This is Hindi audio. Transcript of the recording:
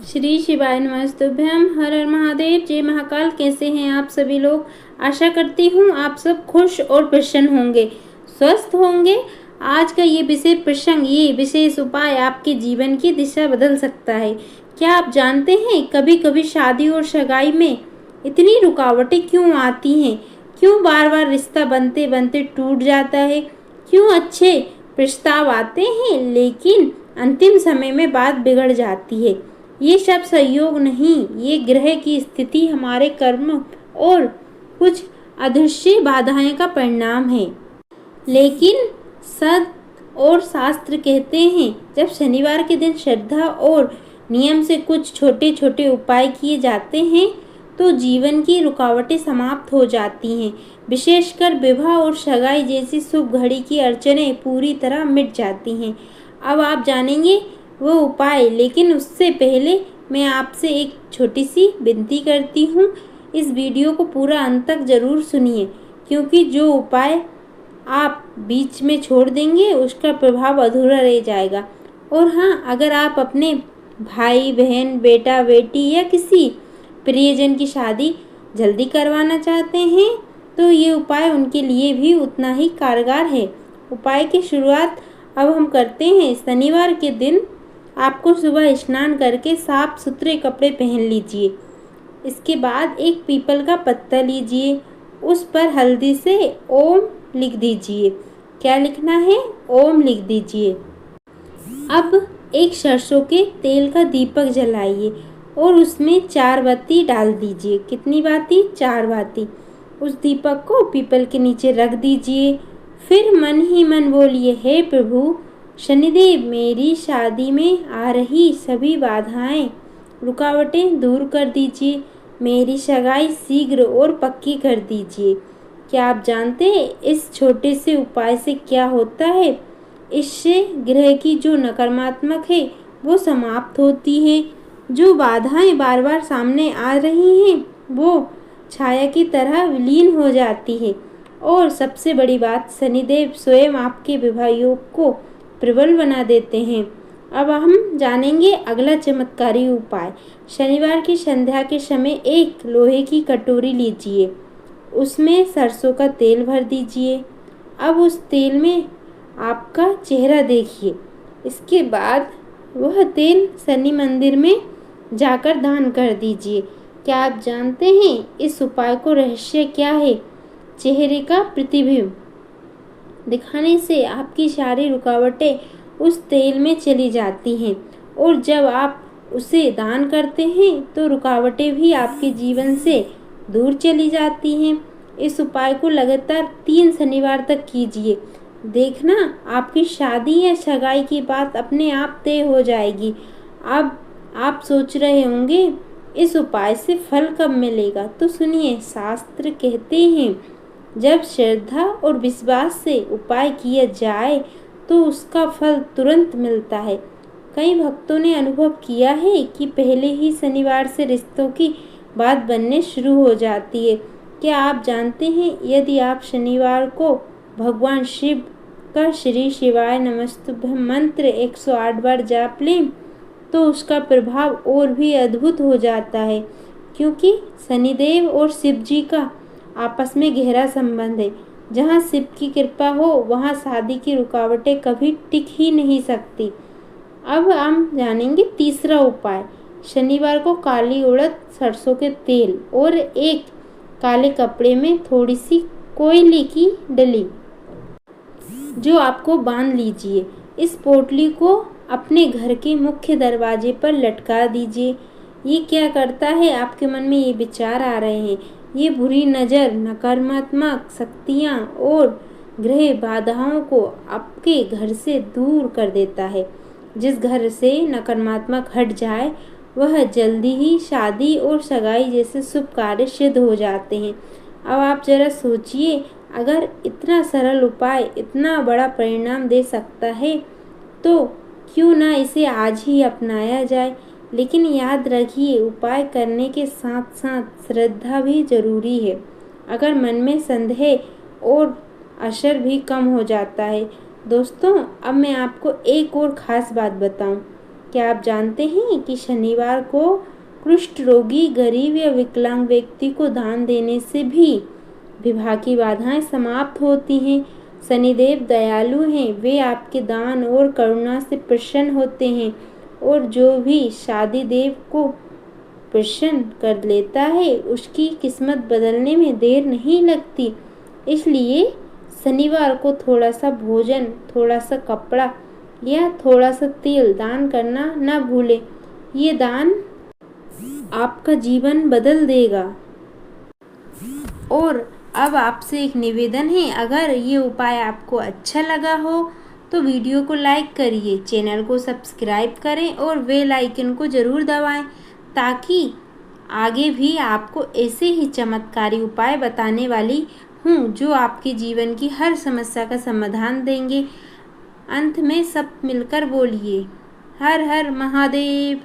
श्री शिवाय नमस्तुभ्यम। हर हर महादेव, जय महाकाल। कैसे हैं आप सभी लोग? आशा करती हूँ आप सब खुश और प्रसन्न होंगे, स्वस्थ होंगे। आज का ये विशेष उपाय आपके जीवन की दिशा बदल सकता है। क्या आप जानते हैं कभी कभी शादी और सगाई में इतनी रुकावटें क्यों आती हैं? क्यों बार बार रिश्ता बनते बनते टूट जाता है? क्यों अच्छे प्रस्ताव आते हैं लेकिन अंतिम समय में बात बिगड़ जाती है? ये सब संयोग नहीं, ये ग्रह की स्थिति, हमारे कर्म और कुछ अदृश्य बाधाएं का परिणाम है। लेकिन सत और शास्त्र कहते हैं जब शनिवार के दिन श्रद्धा और नियम से कुछ छोटे छोटे उपाय किए जाते हैं तो जीवन की रुकावटें समाप्त हो जाती हैं। विशेषकर विवाह और सगाई जैसी शुभ घड़ी की अड़चनें पूरी तरह मिट जाती हैं। अब आप जानेंगे वो उपाय, लेकिन उससे पहले मैं आपसे एक छोटी सी विनती करती हूँ। इस वीडियो को पूरा अंत तक ज़रूर सुनिए, क्योंकि जो उपाय आप बीच में छोड़ देंगे उसका प्रभाव अधूरा रह जाएगा। और हाँ, अगर आप अपने भाई बहन, बेटा बेटी या किसी प्रियजन की शादी जल्दी करवाना चाहते हैं तो ये उपाय उनके लिए भी उतना ही कारगर है। उपाय की शुरुआत अब हम करते हैं। शनिवार के दिन आपको सुबह स्नान करके साफ सुथरे कपड़े पहन लीजिए। इसके बाद एक पीपल का पत्ता लीजिए, उस पर हल्दी से ओम लिख दीजिए। क्या लिखना है? ओम लिख दीजिए। अब एक सरसों के तेल का दीपक जलाइए और उसमें 4 बाती डाल दीजिए। कितनी बाती? 4 बाती। उस दीपक को पीपल के नीचे रख दीजिए। फिर मन ही मन बोलिए, हे प्रभु शनिदेव, मेरी शादी में आ रही सभी बाधाएं, रुकावटें दूर कर दीजिए। मेरी सगाई शीघ्र और पक्की कर दीजिए। क्या आप जानते हैं इस छोटे से उपाय से क्या होता है? इससे ग्रह की जो नकारात्मक है वो समाप्त होती है। जो बाधाएं बार बार सामने आ रही हैं वो छाया की तरह विलीन हो जाती है। और सबसे बड़ी बात, शनिदेव स्वयं आपके विवाह योग को प्रबल बना देते हैं। अब हम जानेंगे अगला चमत्कारी उपाय। शनिवार की संध्या के समय एक लोहे की कटोरी लीजिए, उसमें सरसों का तेल भर दीजिए। अब उस तेल में आपका चेहरा देखिए। इसके बाद वह तेल शनि मंदिर में जाकर दान कर दीजिए। क्या आप जानते हैं इस उपाय को रहस्य क्या है? चेहरे का प्रतिबिंब दिखाने से आपकी सारी रुकावटें उस तेल में चली जाती हैं, और जब आप उसे दान करते हैं तो रुकावटें भी आपके जीवन से दूर चली जाती हैं। इस उपाय को लगातार 3 शनिवार तक कीजिए। देखना, आपकी शादी या सगाई की बात अपने आप तय हो जाएगी। अब आप सोच रहे होंगे इस उपाय से फल कब मिलेगा? तो सुनिए, शास्त्र कहते हैं जब श्रद्धा और विश्वास से उपाय किया जाए तो उसका फल तुरंत मिलता है। कई भक्तों ने अनुभव किया है कि पहले ही शनिवार से रिश्तों की बात बनने शुरू हो जाती है। क्या आप जानते हैं यदि आप शनिवार को भगवान शिव का श्री शिवाय नमस्तुभ्यम मंत्र 108 बार जाप लें तो उसका प्रभाव और भी अद्भुत हो जाता है, क्योंकि शनिदेव और शिव जी का आपस में गहरा संबंध है। जहाँ शिव की कृपा हो वहाँ शादी की रुकावटें कभी टिक ही नहीं सकती। अब हम जानेंगे तीसरा उपाय। शनिवार को काली उड़द, सरसों के तेल और एक काले कपड़े में थोड़ी सी कोयले की डली जो आपको बांध लीजिए। इस पोटली को अपने घर के मुख्य दरवाजे पर लटका दीजिए। ये क्या करता है? आपके मन में ये विचार आ रहे हैं, ये बुरी नज़र, नकारात्मक शक्तियाँ और ग्रह बाधाओं को आपके घर से दूर कर देता है। जिस घर से नकारात्मक हट जाए वह जल्दी ही शादी और सगाई जैसे शुभ कार्य सिद्ध हो जाते हैं। अब आप जरा सोचिए, अगर इतना सरल उपाय इतना बड़ा परिणाम दे सकता है तो क्यों ना इसे आज ही अपनाया जाए। लेकिन याद रखिए, उपाय करने के साथ साथ श्रद्धा भी जरूरी है। अगर मन में संदेह और असर भी कम हो जाता है। दोस्तों, अब मैं आपको एक और ख़ास बात बताऊं। क्या आप जानते हैं कि शनिवार को कुष्ठ रोगी, गरीब या विकलांग व्यक्ति को दान देने से भी विवाह की बाधाएं समाप्त होती हैं। शनिदेव दयालु हैं, वे आपके दान और करुणा से प्रसन्न होते हैं और जो भी शादी देव को प्रसन्न कर लेता है उसकी किस्मत बदलने में देर नहीं लगती। इसलिए शनिवार को थोड़ा सा भोजन, थोड़ा सा कपड़ा या थोड़ा सा तेल दान करना न भूलें। ये दान आपका जीवन बदल देगा। और अब आपसे एक निवेदन है, अगर ये उपाय आपको अच्छा लगा हो तो वीडियो को लाइक करिए, चैनल को सब्सक्राइब करें और बेल आइकन को ज़रूर दबाएं ताकि आगे भी आपको ऐसे ही चमत्कारी उपाय बताने वाली हूँ जो आपके जीवन की हर समस्या का समाधान देंगे। अंत में सब मिलकर बोलिए, हर हर महादेव।